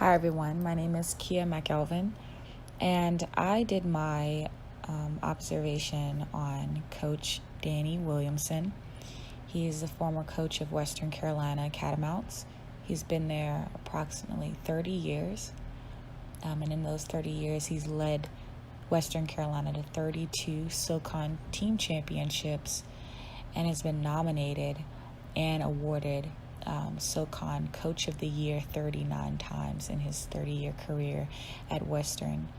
Hi everyone, my name is Kia McElvin, and I did my observation on Coach Danny Williamson. He is the former coach of Western Carolina Catamounts. He's been there approximately 30 years, and in those 30 years he's led Western Carolina to 32 SoCon team championships and has been nominated and awarded SoCon Coach of the Year 39 times in his 30-year career at Western.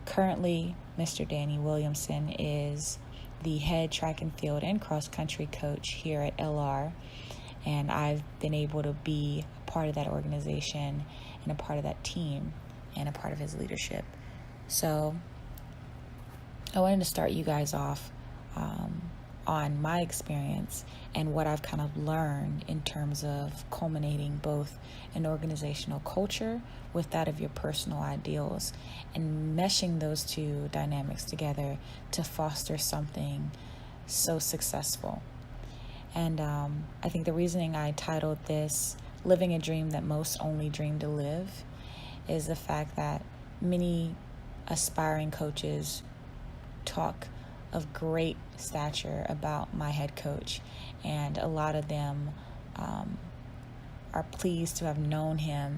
Currently, Mr. Danny Williamson is the head track and field and cross-country coach here at LR, and I've been able to be a part of that organization and a part of that team and a part of his leadership. So I wanted to start you guys off on my experience and what I've kind of learned in terms of culminating both an organizational culture with that of your personal ideals and meshing those two dynamics together to foster something so successful. And I think the reasoning I titled this Living a Dream That Most Only Dream to Live is the fact that many aspiring coaches talk of great stature about my head coach, and a lot of them are pleased to have known him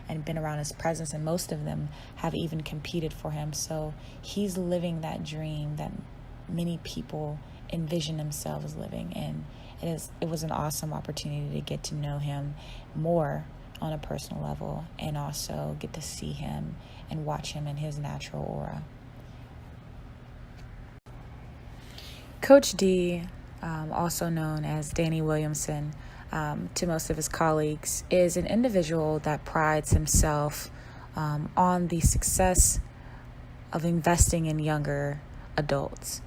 and been around his presence, and most of them have even competed for him. So he's living that dream that many people envision themselves living, and it was an awesome opportunity to get to know him more on a personal level and also get to see him and watch him in his natural aura. Coach D, also known as Danny Williamson to most of his colleagues, is an individual that prides himself on the success of investing in younger adults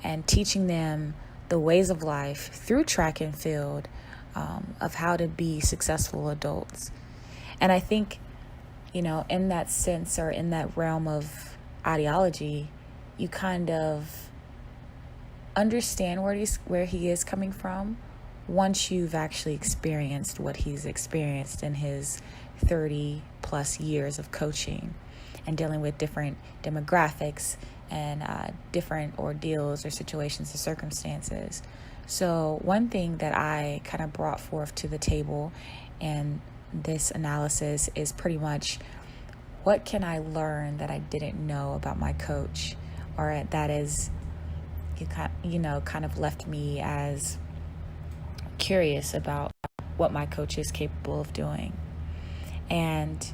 and teaching them the ways of life through track and field of how to be successful adults. And I think, in that sense or in that realm of ideology, you kind of understand where he is coming from once you've actually experienced what he's experienced in his 30 plus years of coaching and dealing with different demographics and different ordeals or situations or circumstances. So one thing that I kind of brought forth to the table in this analysis is pretty much, what can I learn that I didn't know about my coach, or that is kind of left me as curious about what my coach is capable of doing. And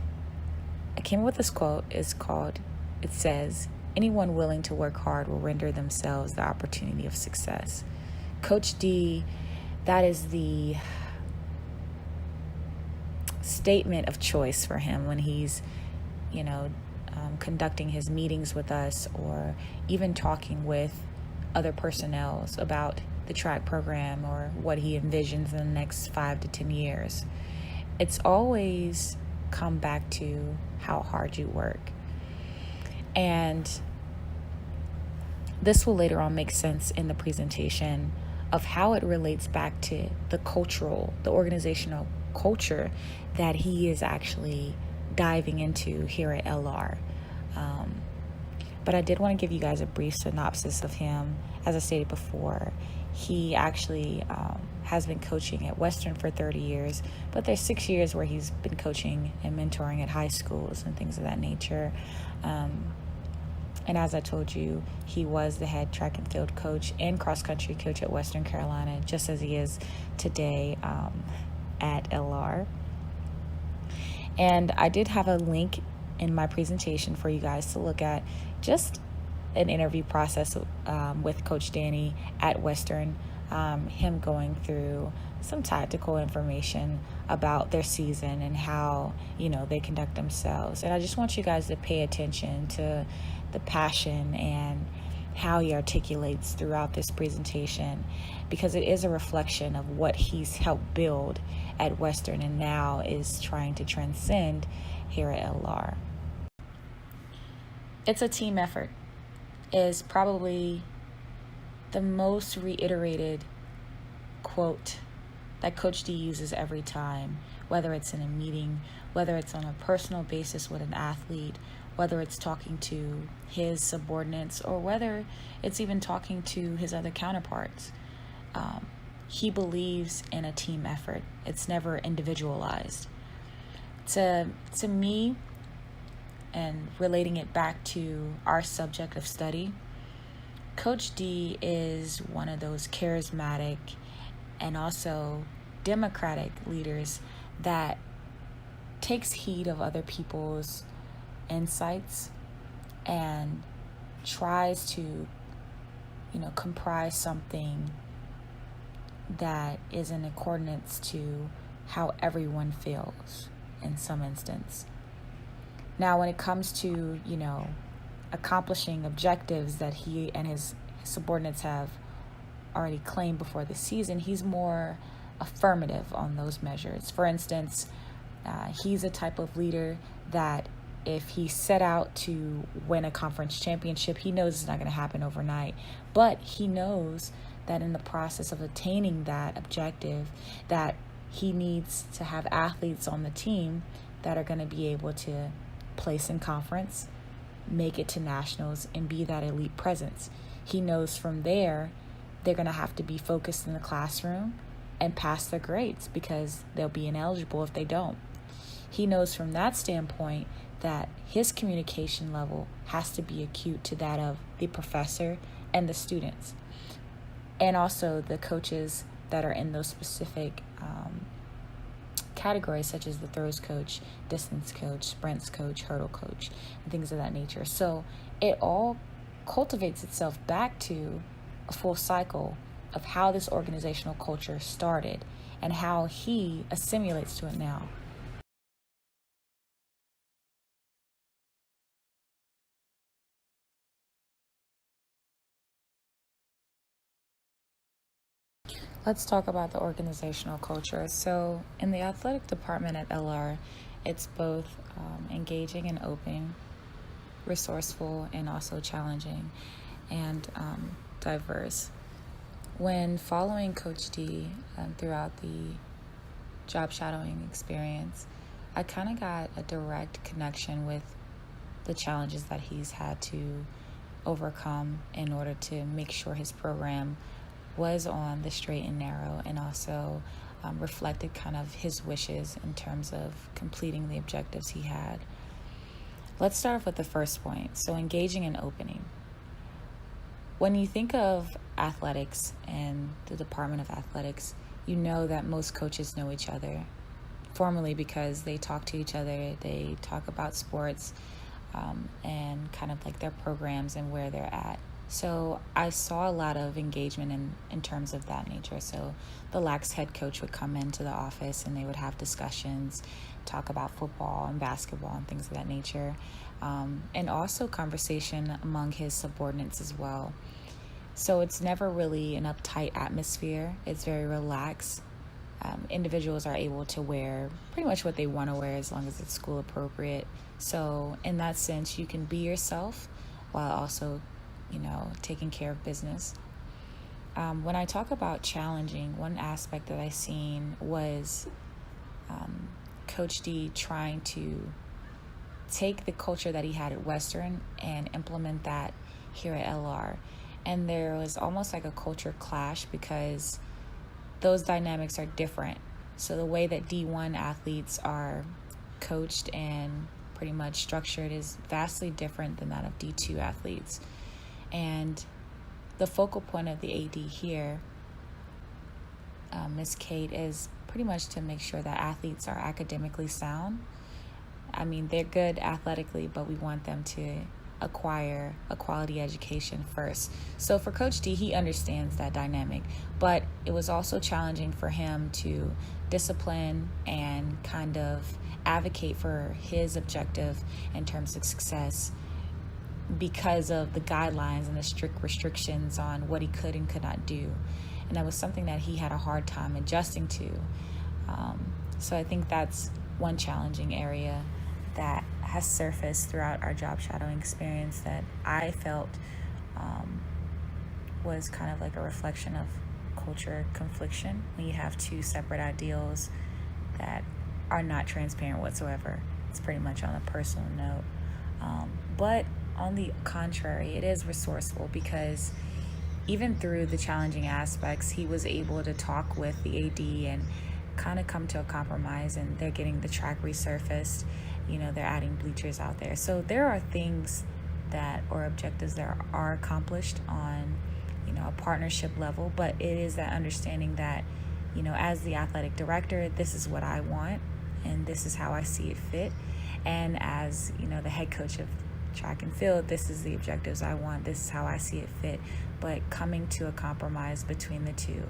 I came up with this quote. It says, anyone willing to work hard will render themselves the opportunity of success. Coach D, that is the statement of choice for him when he's, conducting his meetings with us, or even talking with other personnel about the track program or what he envisions in the next 5 to 10 years. It's always come back to how hard you work. And this will later on make sense in the presentation of how it relates back to the organizational culture that he is actually diving into here at LR. But I did want to give you guys a brief synopsis of him. As I stated before, he actually has been coaching at Western for 30 years, but there's 6 years where he's been coaching and mentoring at high schools and things of that nature. And as I told you, he was the head track and field coach and cross-country coach at Western Carolina, just as he is today at LR. And I did have a link in my presentation for you guys to look at, just an interview process with Coach Danny at Western, him going through some tactical information about their season and how, they conduct themselves. And I just want you guys to pay attention to the passion and how he articulates throughout this presentation, because it is a reflection of what he's helped build at Western and now is trying to transcend here at LR. It's a team effort is probably the most reiterated quote that Coach D uses every time, whether it's in a meeting, whether it's on a personal basis with an athlete, whether it's talking to his subordinates, or whether it's even talking to his other counterparts. He believes in a team effort. It's never individualized. To me, and relating it back to our subject of study, Coach D is one of those charismatic and also democratic leaders that takes heed of other people's insights and tries to, comprise something that is in accordance to how everyone feels in some instance. Now, when it comes to, accomplishing objectives that he and his subordinates have already claimed before the season, he's more affirmative on those measures. For instance, he's a type of leader that if he set out to win a conference championship, he knows it's not going to happen overnight, but he knows that in the process of attaining that objective, that he needs to have athletes on the team that are going to be able to place in conference, make it to nationals, and be that elite presence. He knows from there they're going to have to be focused in the classroom and pass their grades because they'll be ineligible if they don't. He knows from that standpoint that his communication level has to be acute to that of the professor and the students, and also the coaches that are in those specific categories, such as the throws coach, distance coach, sprints coach, hurdle coach, and things of that nature. So it all cultivates itself back to a full cycle of how this organizational culture started and how he assimilates to it now. Let's talk about the organizational culture. So in the athletic department at LR, it's both engaging and open, resourceful, and also challenging and diverse. When following Coach D throughout the job shadowing experience, I kind of got a direct connection with the challenges that he's had to overcome in order to make sure his program was on the straight and narrow, and also reflected kind of his wishes in terms of completing the objectives he had. Let's start off with the first point. So engaging and opening. When you think of athletics and the Department of Athletics, you know that most coaches know each other formally because they talk to each other, they talk about sports, and kind of like their programs and where they're at. So I saw a lot of engagement in terms of that nature. So the lax head coach would come into the office and they would have discussions, talk about football and basketball and things of that nature, and also conversation among his subordinates as well. So it's never really an uptight atmosphere. It's very relaxed. Individuals are able to wear pretty much what they want to wear as long as it's school appropriate. So in that sense, you can be yourself while also taking care of business. When I talk about challenging, one aspect that I seen was Coach D trying to take the culture that he had at Western and implement that here at LR. And there was almost like a culture clash because those dynamics are different. So the way that D1 athletes are coached and pretty much structured is vastly different than that of D2 athletes. And the focal point of the AD here, Ms. Kate, is pretty much to make sure that athletes are academically sound. I mean, they're good athletically, but we want them to acquire a quality education first. So for Coach D, he understands that dynamic, but it was also challenging for him to discipline and kind of advocate for his objective in terms of success because of the guidelines and the strict restrictions on what he could and could not do. And that was something that he had a hard time adjusting to. So I think that's one challenging area that has surfaced throughout our job shadowing experience that I felt was kind of like a reflection of culture confliction when you have two separate ideals that are not transparent whatsoever. It's pretty much on a personal note. But on the contrary, it is resourceful because even through the challenging aspects, he was able to talk with the AD and kind of come to a compromise, and they're getting the track resurfaced. They're adding bleachers out there. So there are things or objectives that are accomplished on, a partnership level, but it is that understanding that, as the athletic director, this is what I want and this is how I see it fit. And as, the head coach of track and field, this is the objectives I want, this is how I see it fit. But coming to a compromise between the two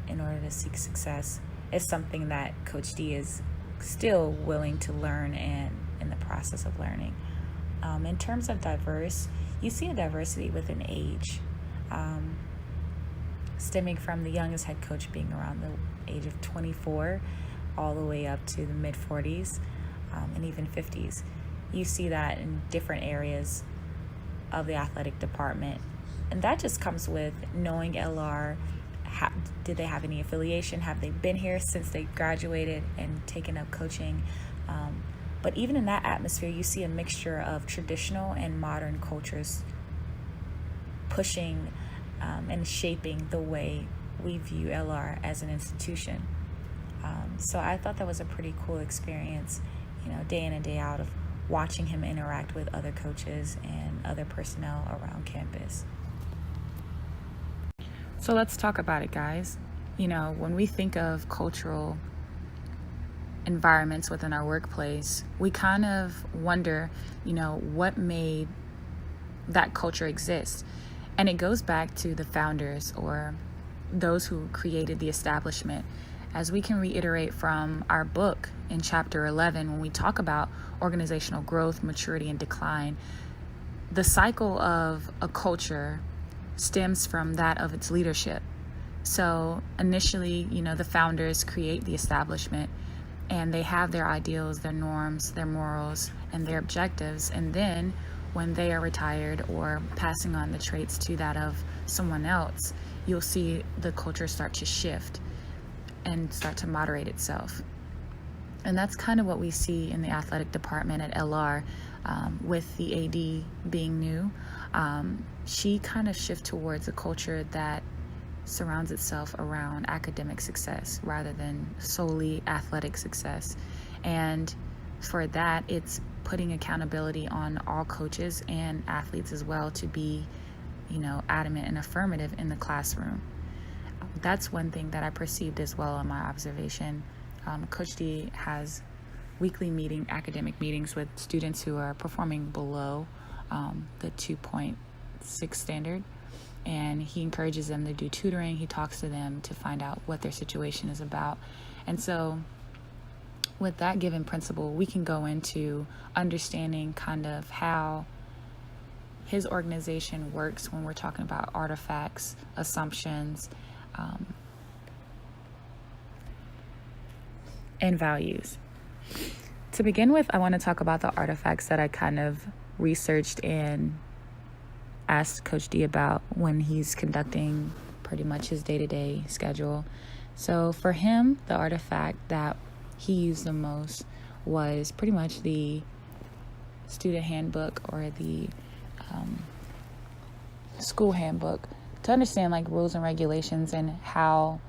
in order to seek success is something that Coach D is still willing to learn and in the process of learning. In terms of diverse, you see a diversity within age, stemming from the youngest head coach being around the age of 24 all the way up to the mid-40s and even 50s. You see that in different areas of the athletic department. And that just comes with knowing LR. Did they have any affiliation? Have they been here since they graduated and taken up coaching? But even in that atmosphere, you see a mixture of traditional and modern cultures pushing and shaping the way we view LR as an institution. So I thought that was a pretty cool experience, day in and day out, of watching him interact with other coaches and other personnel around campus. So let's talk about it, guys. When we think of cultural environments within our workplace, we kind of wonder, what made that culture exist. And it goes back to the founders or those who created the establishment. As we can reiterate from our book in chapter 11, when we talk about organizational growth, maturity, and decline, the cycle of a culture stems from that of its leadership. So initially, the founders create the establishment and they have their ideals, their norms, their morals, and their objectives. And then when they are retired or passing on the traits to that of someone else, you'll see the culture start to shift and start to moderate itself. And that's kind of what we see in the athletic department at LR, with the AD being new. She kind of shifts towards a culture that surrounds itself around academic success rather than solely athletic success. And for that, it's putting accountability on all coaches and athletes as well to be, adamant and affirmative in the classroom. That's one thing that I perceived as well in my observation. Coach D has weekly academic meetings with students who are performing below the 2.6 standard, and he encourages them to do tutoring. He talks to them to find out what their situation is about. And so with that given principle, we can go into understanding kind of how his organization works when we're talking about artifacts, assumptions, and values. To begin with, I want to talk about the artifacts that I kind of researched and asked Coach D about when he's conducting pretty much his day-to-day schedule. So for him, the artifact that he used the most was pretty much the student handbook or the school handbook to understand rules and regulations and how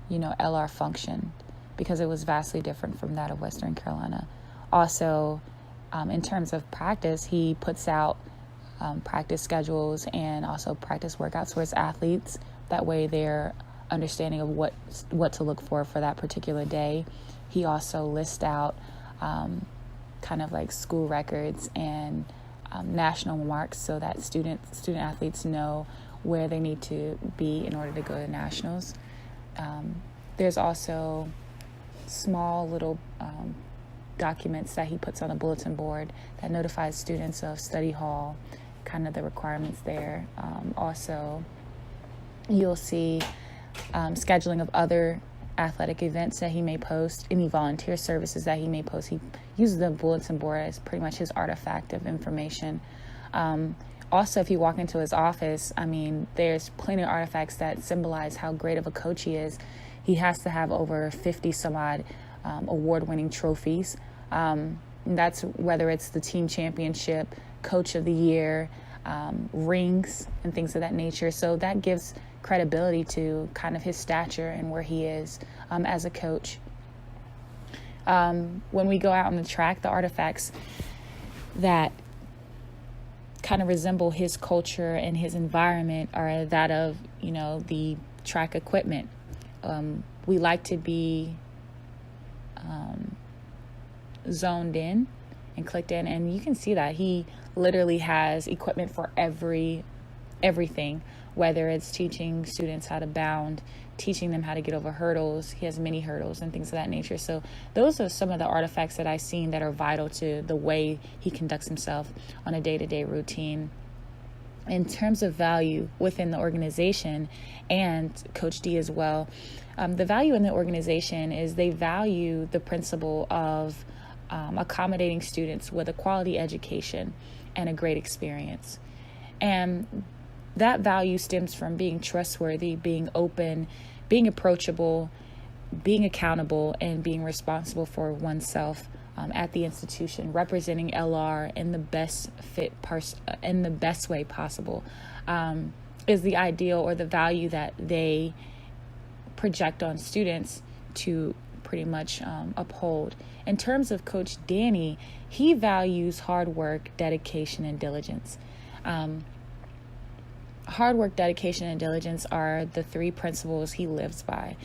LR functioned, because it was vastly different from that of Western Carolina. Also, in terms of practice, he puts out practice schedules and also practice workouts for his athletes. That way they're understanding of what to look for that particular day. He also lists out kind of school records and national marks so that student athletes know where they need to be in order to go to nationals. There's also small little documents that he puts on a bulletin board that notifies students of study hall, kind of the requirements there. Also, you'll see scheduling of other athletic events that he may post, any volunteer services that he may post. He uses the bulletin board as pretty much his artifact of information. Also, if you walk into his office, I mean, there's plenty of artifacts that symbolize how great of a coach he is. He has to have over 50 some odd award-winning trophies. That's whether it's the team championship, coach of the year, rings, and things of that nature. So that gives credibility to kind of his stature and where he is as a coach. When we go out on the track, the artifacts that kind of resemble his culture and his environment are that of, the track equipment. We like to be zoned in and clicked in, and you can see that he literally has equipment for everything, whether it's teaching students how to bound, teaching them how to get over hurdles. He has mini hurdles and things of that nature. So those are some of the artifacts that I've seen that are vital to the way he conducts himself on a day-to-day routine. In terms of value within the organization and Coach D as well, the value in the organization is they value the principle of accommodating students with a quality education and a great experience. And that value stems from being trustworthy, being open, being approachable, being accountable, and being responsible for oneself at the institution, representing LR in the best in the best way possible, is the ideal or the value that they project on students to pretty much uphold. In terms of Coach Danny, he values hard work, dedication, and diligence. Hard work, dedication, and diligence are the three principles he lives by.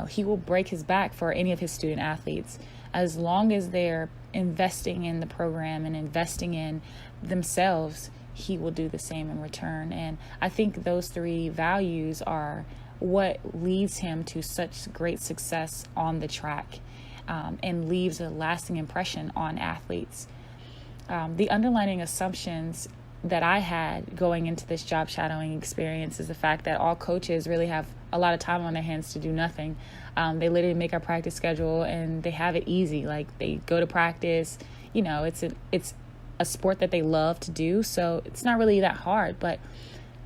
He will break his back for any of his student athletes as long as they're investing in the program and investing in themselves. He will do the same in return. And I think those three values are what leads him to such great success on the track, and leaves a lasting impression on athletes. The underlying assumptions that I had going into this job shadowing experience is the fact that all coaches really have a lot of time on their hands to do nothing. They literally make our practice schedule and they have it easy. Like, they go to practice, it's a sport that they love to do. So it's not really that hard. But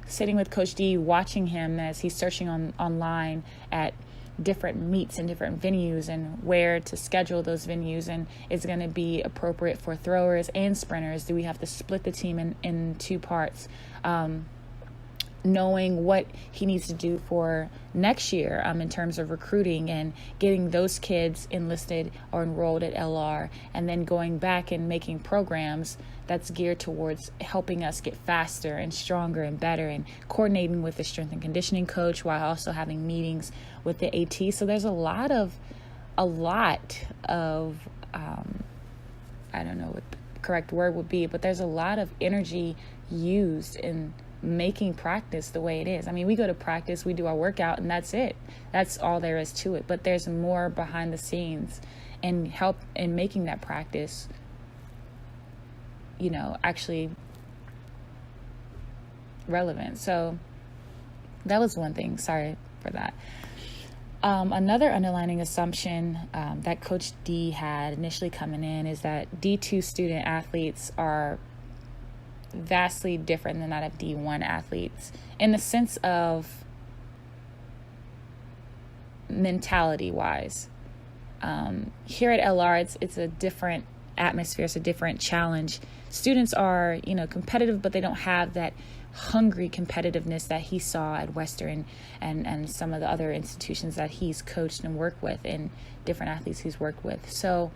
sitting with Coach D, watching him as he's searching online at different meets and different venues and where to schedule those venues, and is going to be appropriate for throwers and sprinters. Do we have to split the team in two parts? Knowing what he needs to do for next year in terms of recruiting and getting those kids enlisted or enrolled at LR, and then going back and making programs that's geared towards helping us get faster and stronger and better, and coordinating with the strength and conditioning coach while also having meetings with the AT. So there's a lot of I don't know what the correct word would be, but there's a lot of energy used in making practice the way it is. I mean, we go to practice, we do our workout, and that's it. That's all there is to it. But there's more behind the scenes and help in making that practice, actually relevant. So that was one thing. Sorry for that. Another underlining assumption that Coach D had initially coming in is that D2 student athletes are vastly different than that of D1 athletes in the sense of mentality wise. Here at LR, it's a different atmosphere, it's a different challenge. Students are, competitive, but they don't have that hungry competitiveness that he saw at Western and some of the other institutions that he's coached and worked with, and different athletes he's worked with. So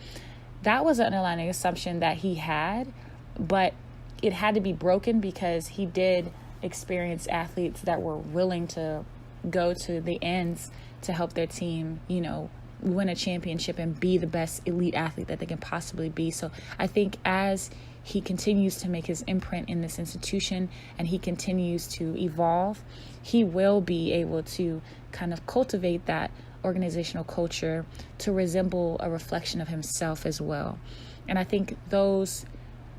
that was an underlying assumption that he had, but it had to be broken because he did experience athletes that were willing to go to the ends to help their team, win a championship and be the best elite athlete that they can possibly be. So I think as he continues to make his imprint in this institution and he continues to evolve, he will be able to kind of cultivate that organizational culture to resemble a reflection of himself as well. And I think those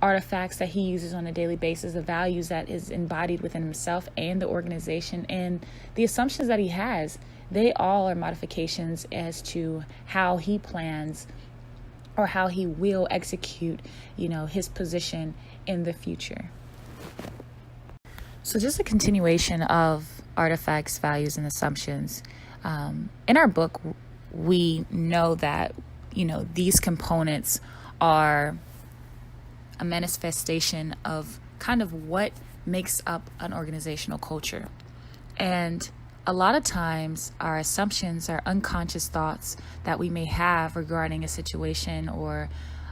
artifacts that he uses on a daily basis, the values that is embodied within himself and the organization, and the assumptions that he has, they all are modifications as to how he plans or how he will execute, his position in the future. So just a continuation of artifacts, values, and assumptions. In our book, we know that, these components are a manifestation of kind of what makes up an organizational culture. And a lot of times our assumptions are unconscious thoughts that we may have regarding a situation or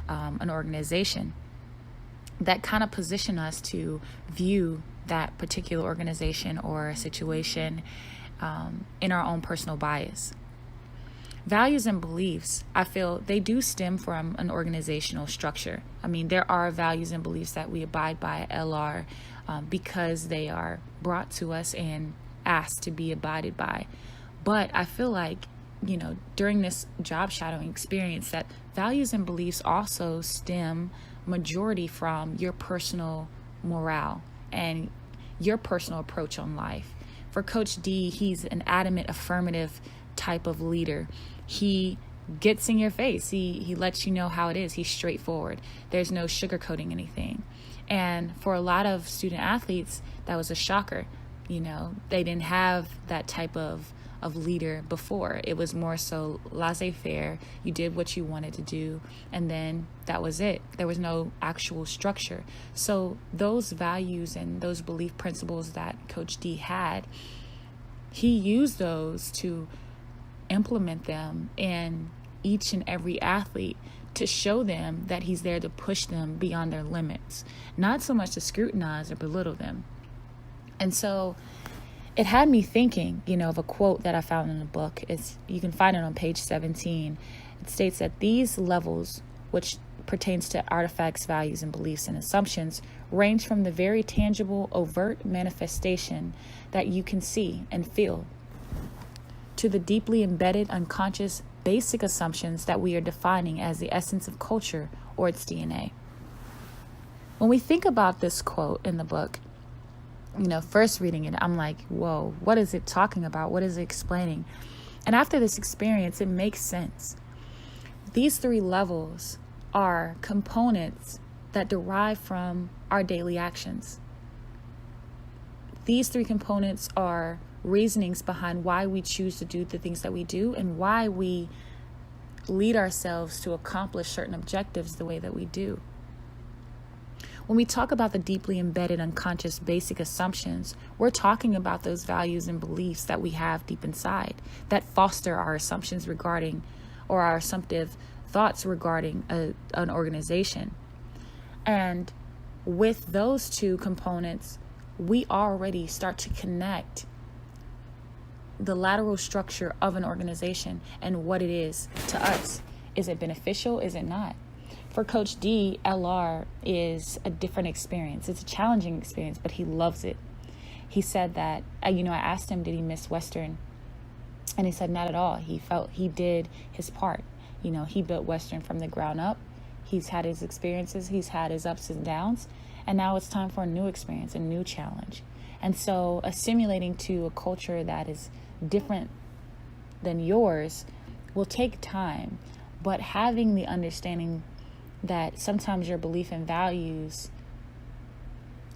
an organization that kind of position us to view that particular organization or situation in our own personal bias. Values and beliefs, I feel they do stem from an organizational structure. I mean, there are values and beliefs that we abide by at LR because they are brought to us and asked to be abided by. But I feel like, during this job shadowing experience, that values and beliefs also stem majority from your personal morale and your personal approach on life. For Coach D, he's an adamant affirmative type of leader. He gets in your face. He lets you know how it is. He's straightforward. There's no sugarcoating anything. And for a lot of student athletes, that was a shocker. They didn't have that type of leader before. It was more so laissez-faire. You did what you wanted to do, and then that was it. There was no actual structure. So those values and those belief principles that Coach D had, he used those to implement them in each and every athlete to show them that he's there to push them beyond their limits, not so much to scrutinize or belittle them. And so it had me thinking, of a quote that I found in the book. You can find it on page 17. It states that these levels, which pertains to artifacts, values, and beliefs and assumptions, range from the very tangible, overt manifestation that you can see and feel to the deeply embedded, unconscious, basic assumptions that we are defining as the essence of culture or its DNA. When we think about this quote in the book, first reading it, I'm like, whoa, what is it talking about? What is it explaining? And after this experience, it makes sense. These three levels are components that derive from our daily actions. These three components are reasonings behind why we choose to do the things that we do and why we lead ourselves to accomplish certain objectives the way that we do. When we talk about the deeply embedded unconscious basic assumptions, we're talking about those values and beliefs that we have deep inside that foster our assumptions regarding, or our assumptive thoughts regarding an organization. And with those two components, we already start to connect the lateral structure of an organization and what it is to us. Is it beneficial? Is it not? For Coach D, LR is a different experience. It's a challenging experience, but he loves it. He said that, I asked him, did he miss Western? And he said, not at all. He felt he did his part. He built Western from the ground up. He's had his experiences. He's had his ups and downs. And now it's time for a new experience, a new challenge. And so assimilating to a culture that is different than yours will take time, but having the understanding that sometimes your belief and values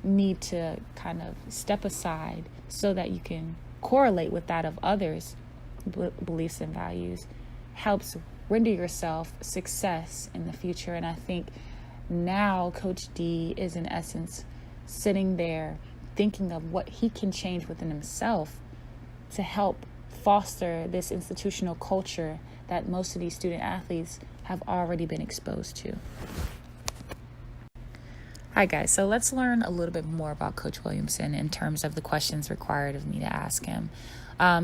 need to kind of step aside so that you can correlate with that of others' beliefs and values helps render yourself success in the future. And I think now Coach D is in essence sitting there thinking of what he can change within himself to help foster this institutional culture that most of these student athletes have already been exposed to. Hi guys, so let's learn a little bit more about Coach Williamson in terms of the questions required of me to ask him.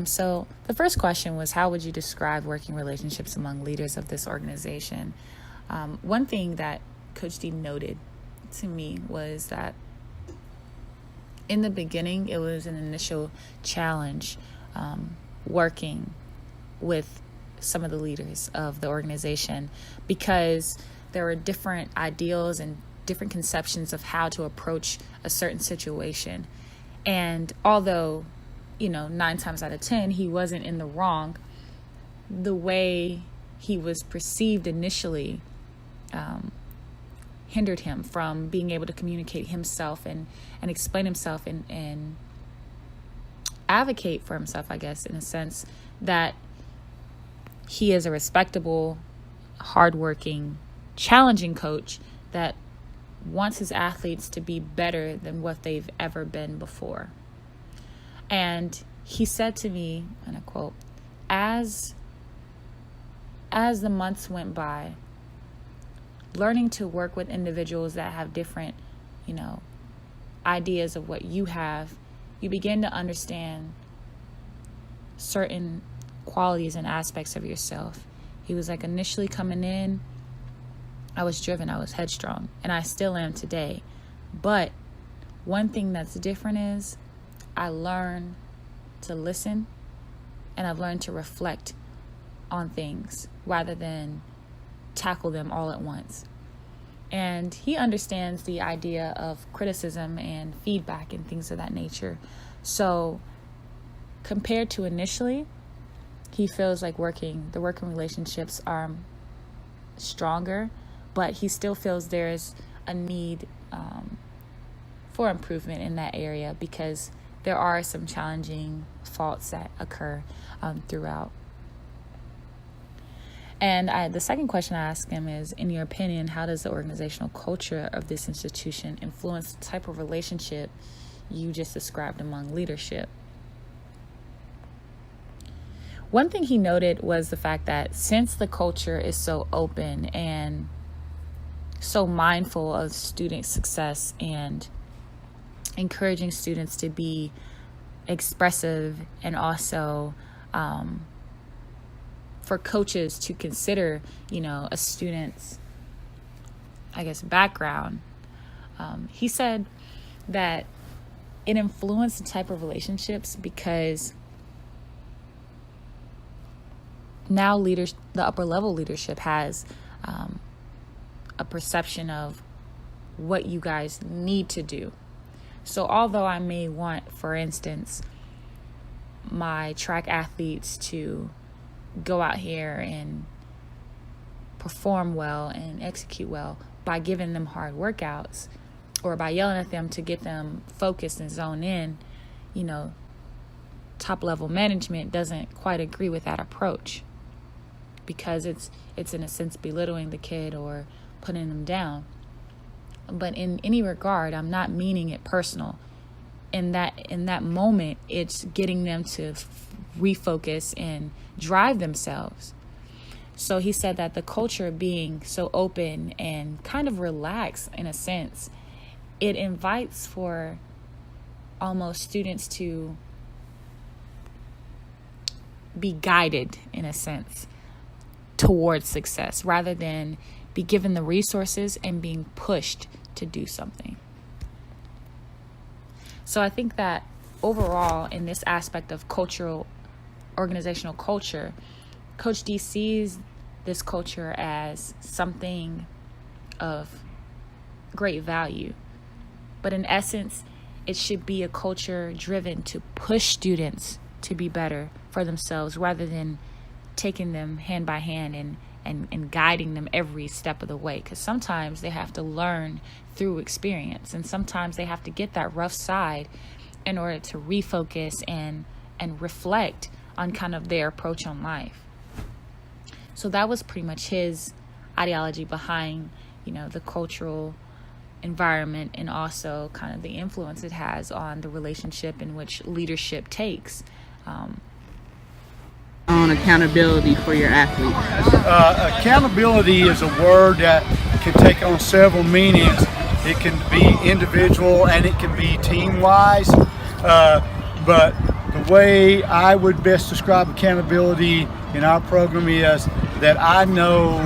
So the first question was, how would you describe working relationships among leaders of this organization? One thing that Coach D noted to me was that in the beginning, it was an initial challenge working with some of the leaders of the organization because there were different ideals and different conceptions of how to approach a certain situation. And although, 9 times out of 10, he wasn't in the wrong, the way he was perceived initially, hindered him from being able to communicate himself and explain himself and advocate for himself, I guess, in a sense that he is a respectable, hardworking, challenging coach that wants his athletes to be better than what they've ever been before. And he said to me, and I quote, as the months went by, learning to work with individuals that have different, ideas of what you have, you begin to understand certain qualities and aspects of yourself. He was like, initially coming in, I was driven, I was headstrong, and I still am today. But one thing that's different is I learned to listen, and I've learned to reflect on things rather than tackle them all at once. And he understands the idea of criticism and feedback and things of that nature. So compared to initially, he feels like the working relationships are stronger, but he still feels there's a need for improvement in that area because there are some challenging faults that occur throughout. And the second question I asked him is, in your opinion, how does the organizational culture of this institution influence the type of relationship you just described among leadership? One thing he noted was the fact that since the culture is so open and so mindful of student success and encouraging students to be expressive and also for coaches to consider, a student's, background. He said that it influenced the type of relationships because now the upper level leadership has a perception of what you guys need to do. So although I may want, for instance, my track athletes to go out here and perform well and execute well by giving them hard workouts or by yelling at them to get them focused and zoned in, top level management doesn't quite agree with that approach because it's in a sense belittling the kid or putting them down. But in any regard, I'm not meaning it personal. In that moment, it's getting them to refocus and drive themselves. So he said that the culture being so open and kind of relaxed in a sense, it invites for almost students to be guided in a sense towards success rather than be given the resources and being pushed to do something. So I think that overall in this aspect of organizational culture, Coach D sees this culture as something of great value. But in essence, it should be a culture driven to push students to be better for themselves rather than taking them hand by hand and guiding them every step of the way. Because sometimes they have to learn through experience, and sometimes they have to get that rough side in order to refocus and reflect on kind of their approach on life. So that was pretty much his ideology behind, the cultural environment and also kind of the influence it has on the relationship in which leadership takes. On accountability for your athletes. Accountability is a word that can take on several meanings. It can be individual and it can be team-wise. But the way I would best describe accountability in our program is that I know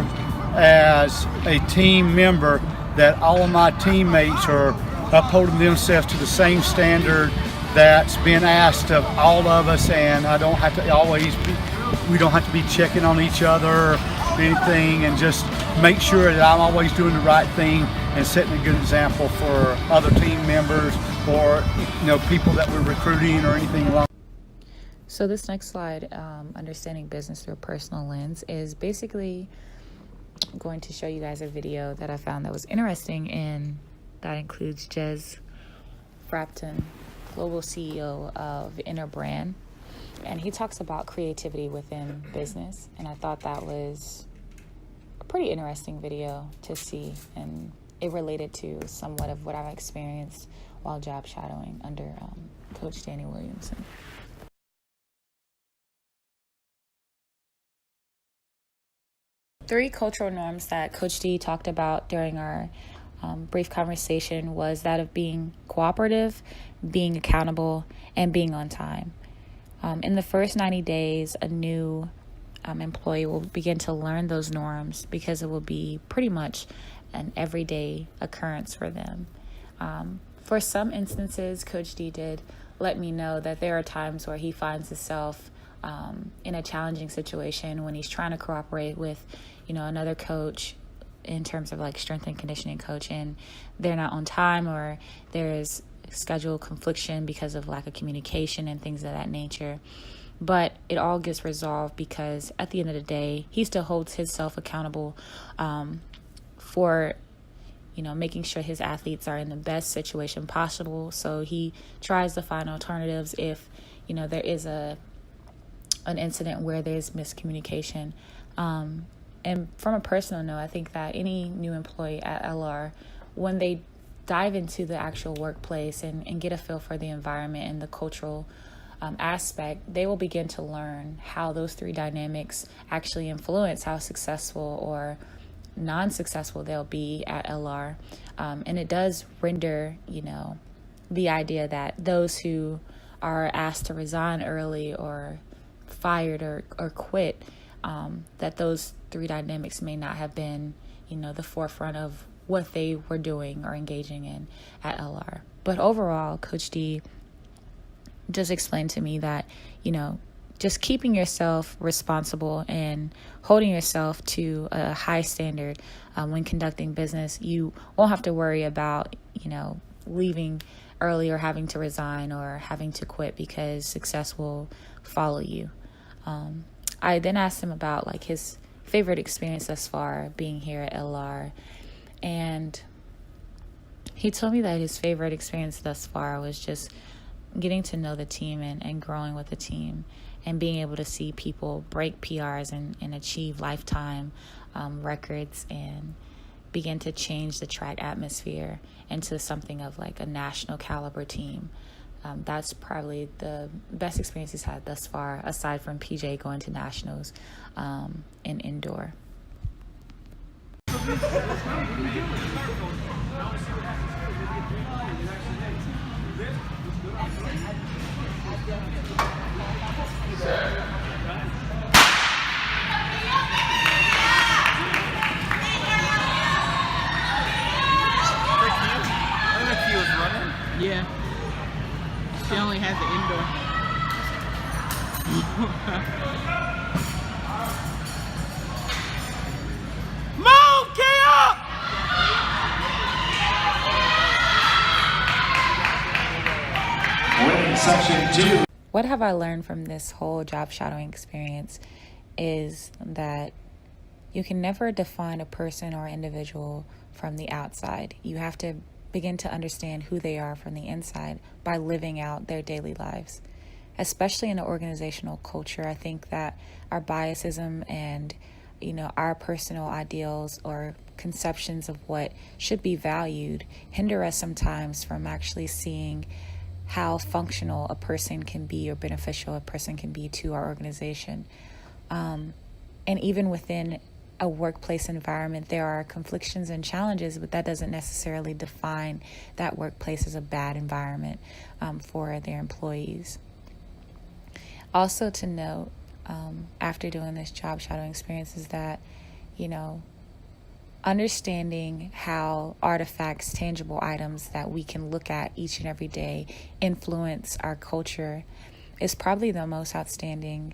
as a team member that all of my teammates are upholding themselves to the same standard that's been asked of all of us, and I don't have to we don't have to be checking on each other or anything, and just make sure that I'm always doing the right thing and setting a good example for other team members or people that we're recruiting or anything along. So this next slide, understanding business through a personal lens, is basically going to show you guys a video that I found that was interesting, and that includes Jez Frapton, global CEO of Inner Brand. And he talks about creativity within business. And I thought that was a pretty interesting video to see. And it related to somewhat of what I've experienced while job shadowing under Coach Danny Williamson. Three cultural norms that Coach D talked about during our brief conversation was that of being cooperative, being accountable, and being on time. In the first 90 days, a new employee will begin to learn those norms because it will be pretty much an everyday occurrence for them. For some instances, Coach D did let me know that there are times where he finds himself in a challenging situation when he's trying to cooperate with, another coach in terms of like strength and conditioning coach, and they're not on time, or there is schedule confliction because of lack of communication and things of that nature. But it all gets resolved because at the end of the day, he still holds himself accountable for making sure his athletes are in the best situation possible. So he tries to find alternatives if there is an incident where there's miscommunication. And from a personal note, I think that any new employee at LR, when they dive into the actual workplace and get a feel for the environment and the cultural aspect, they will begin to learn how those three dynamics actually influence how successful or non-successful they'll be at LR. And it does render, the idea that those who are asked to resign early or fired or quit, that those three dynamics may not have been, the forefront of what they were doing or engaging in at LR. But overall, Coach D just explained to me that, just keeping yourself responsible and holding yourself to a high standard when conducting business, you won't have to worry about, leaving early or having to resign or having to quit, because success will follow you. I then asked him about like his favorite experience thus far being here at LR, and he told me that his favorite experience thus far was just getting to know the team and growing with the team, and being able to see people break PRs and achieve lifetime records and begin to change the track atmosphere into something of like a national caliber team. That's probably the best experience he's had thus far, aside from PJ going to nationals in indoor. Yeah. She only has the indoor. Move, Kia! Winning section 2. What have I learned from this whole job shadowing experience is that you can never define a person or individual from the outside. You have to begin to understand who they are from the inside by living out their daily lives. Especially in an organizational culture, I think that our biasism and our personal ideals or conceptions of what should be valued hinder us sometimes from actually seeing how functional a person can be or beneficial a person can be to our organization. And even within a workplace environment, there are conflictions and challenges, but that doesn't necessarily define that workplace as a bad environment for their employees. Also to note, after doing this job shadowing experience, is that, understanding how artifacts, tangible items that we can look at each and every day influence our culture is probably the most outstanding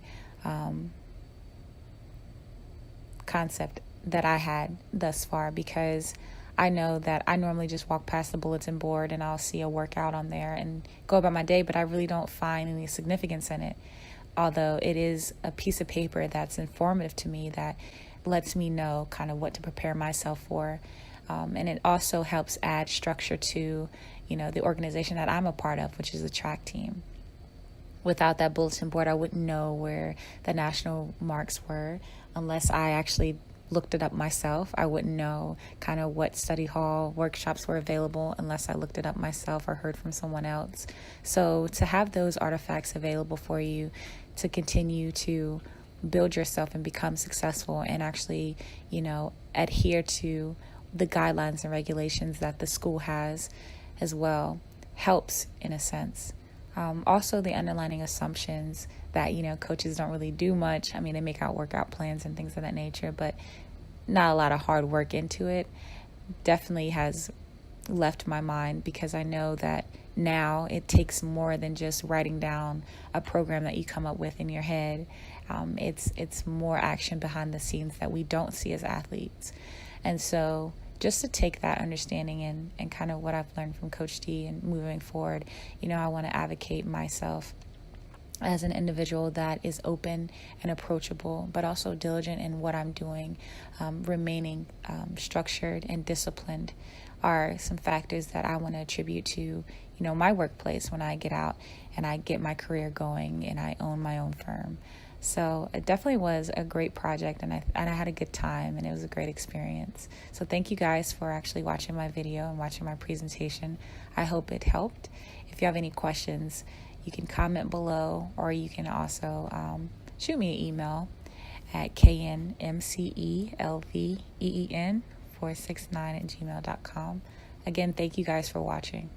concept that I had thus far, because I know that I normally just walk past the bulletin board and I'll see a workout on there and go about my day, but I really don't find any significance in it. Although it is a piece of paper that's informative to me that lets me know kind of what to prepare myself for. And it also helps add structure to, the organization that I'm a part of, which is the track team. Without that bulletin board, I wouldn't know where the national marks were unless I actually looked it up myself. I wouldn't know kind of what study hall workshops were available unless I looked it up myself or heard from someone else. So to have those artifacts available for you to continue to build yourself and become successful and actually, adhere to the guidelines and regulations that the school has as well helps in a sense. Also, the underlining assumptions that, coaches don't really do much. I mean, they make out workout plans and things of that nature, but not a lot of hard work into it definitely has left my mind, because I know that now it takes more than just writing down a program that you come up with in your head. It's more action behind the scenes that we don't see as athletes. And so just to take that understanding and kind of what I've learned from Coach D and moving forward, I want to advocate myself as an individual that is open and approachable, but also diligent in what I'm doing. Remaining structured and disciplined are some factors that I want to attribute to, my workplace when I get out and I get my career going and I own my own firm. So it definitely was a great project, and I had a good time, and it was a great experience. So thank you guys for actually watching my video and watching my presentation. I hope it helped. If you have any questions, you can comment below, or you can also shoot me an email at knmcelven469@gmail.com. Again, thank you guys for watching.